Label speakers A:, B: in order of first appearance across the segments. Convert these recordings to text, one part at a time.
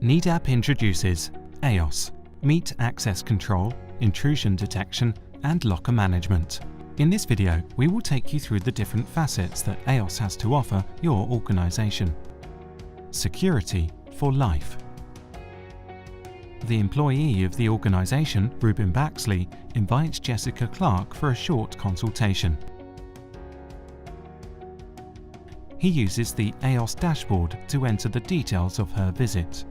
A: NEDAP introduces EOS, Meet Access Control, Intrusion Detection, and Locker Management. In this video, we will take you through the different facets that EOS has to offer your organization. Security for life. The employee of the organization, Ruben Baxley, invites Jessica Clark for a short consultation. He uses the EOS dashboard to enter the details of her visit.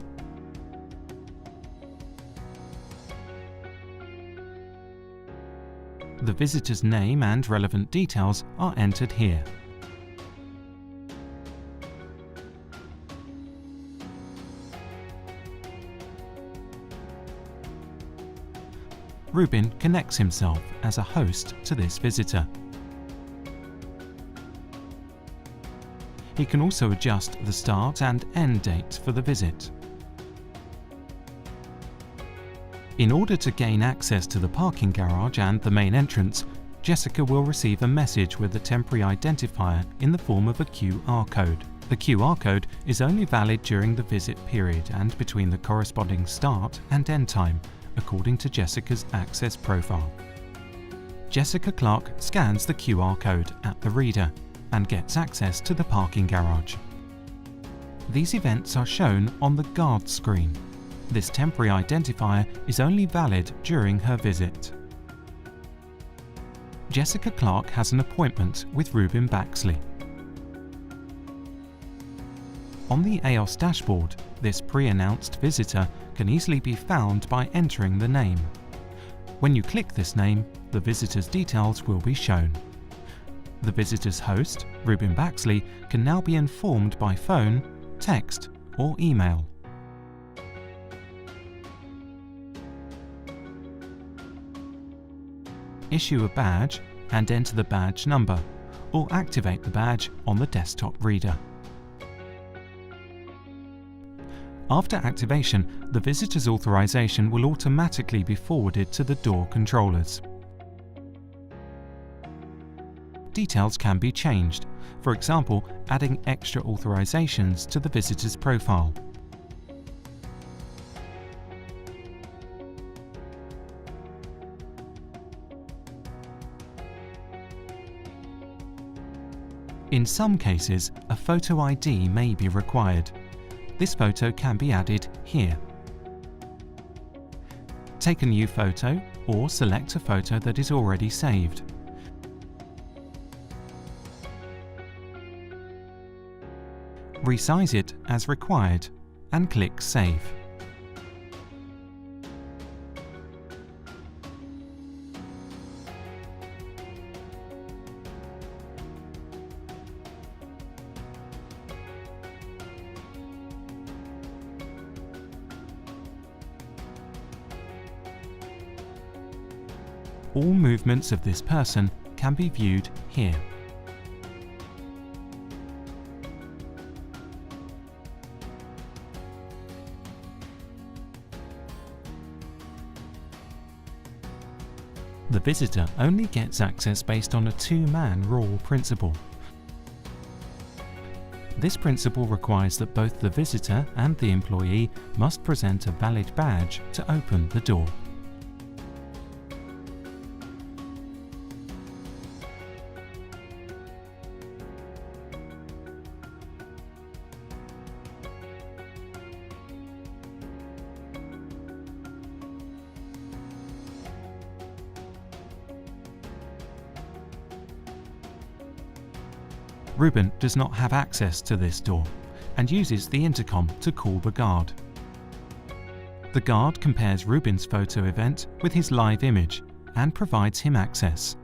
A: The visitor's name and relevant details are entered here. Ruben connects himself as a host to this visitor. He can also adjust the start and end date for the visit. In order to gain access to the parking garage and the main entrance, Jessica will receive a message with a temporary identifier in the form of a QR code. The QR code is only valid during the visit period and between the corresponding start and end time, according to Jessica's access profile. Jessica Clark scans the QR code at the reader and gets access to the parking garage. These events are shown on the guard screen. This temporary identifier is only valid during her visit. Jessica Clark has an appointment with Ruben Baxley. On the EOS dashboard, this pre-announced visitor can easily be found by entering the name. When you click this name, the visitor's details will be shown. The visitor's host, Ruben Baxley, can now be informed by phone, text, or email. Issue a badge and enter the badge number, or activate the badge on the desktop reader. After activation, the visitor's authorization will automatically be forwarded to the door controllers. Details can be changed, for example, adding extra authorizations to the visitor's profile. In some cases, a photo ID may be required. This photo can be added here. Take a new photo or select a photo that is already saved. Resize it as required and click Save. All movements of this person can be viewed here. The visitor only gets access based on a two-man rule principle. This principle requires that both the visitor and the employee must present a valid badge to open the door. Ruben does not have access to this door and uses the intercom to call the guard. The guard compares Ruben's photo event with his live image and provides him access.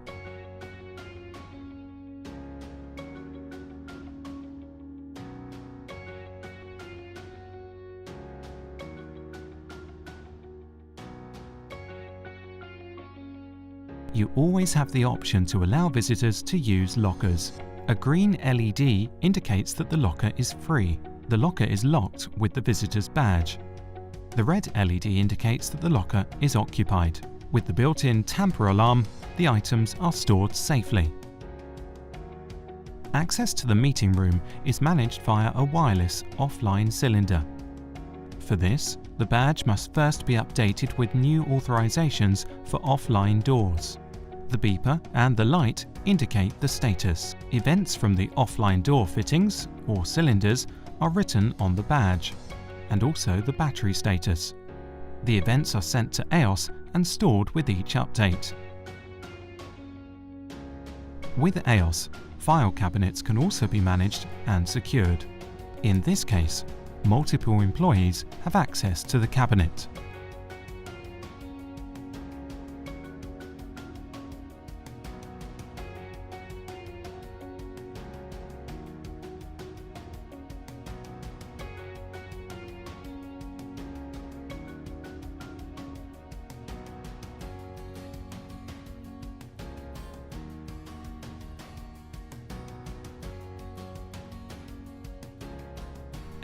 A: You always have the option to allow visitors to use lockers. A green LED indicates that the locker is free. The locker is locked with the visitor's badge. The red LED indicates that the locker is occupied. With the built-in tamper alarm, the items are stored safely. Access to the meeting room is managed via a wireless offline cylinder. For this, the badge must first be updated with new authorizations for offline doors. The beeper and the light indicate the status. Events from the offline door fittings or cylinders are written on the badge, and also the battery status. The events are sent to EOS and stored with each update. With EOS, file cabinets can also be managed and secured. In this case, multiple employees have access to the cabinet.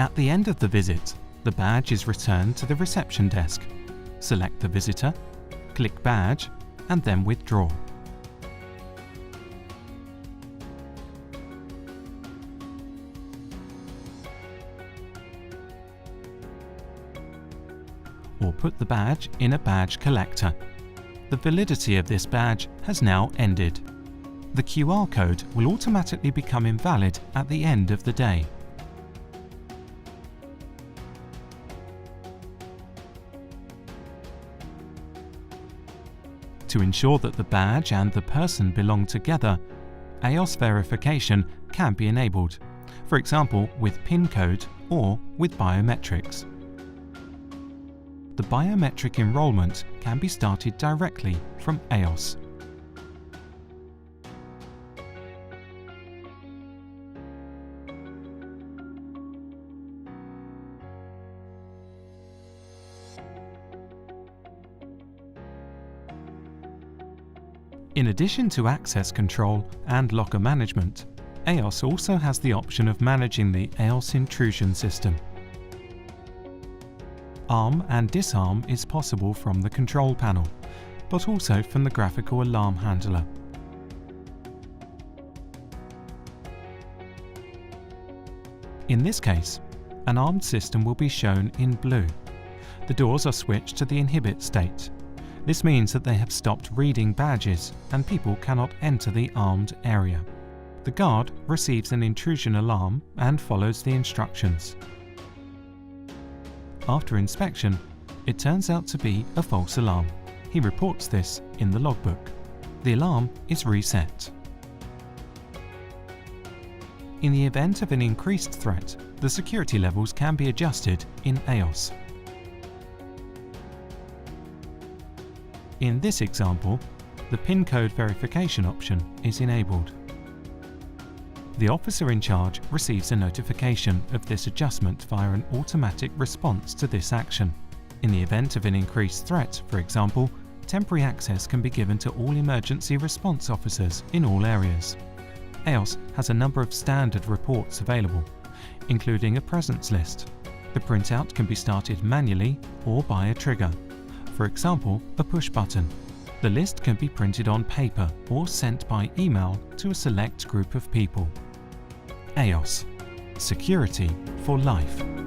A: At the end of the visit, the badge is returned to the reception desk. Select the visitor, click Badge, and then Withdraw. Or put the badge in a badge collector. The validity of this badge has now ended. The QR code will automatically become invalid at the end of the day. To ensure that the badge and the person belong together, EOS verification can be enabled, for example with PIN code or with biometrics. The biometric enrolment can be started directly from EOS. In addition to access control and locker management, EOS also has the option of managing the EOS intrusion system. Arm and disarm is possible from the control panel, but also from the graphical alarm handler. In this case, an armed system will be shown in blue. The doors are switched to the inhibit state. This means that they have stopped reading badges and people cannot enter the armed area. The guard receives an intrusion alarm and follows the instructions. After inspection, it turns out to be a false alarm. He reports this in the logbook. The alarm is reset. In the event of an increased threat, the security levels can be adjusted in EOS. In this example, the PIN code verification option is enabled. The officer in charge receives a notification of this adjustment via an automatic response to this action. In the event of an increased threat, for example, temporary access can be given to all emergency response officers in all areas. EOS has a number of standard reports available, including a presence list. The printout can be started manually or by a trigger. For example, a push button. The list can be printed on paper or sent by email to a select group of people. EOS. Security for life.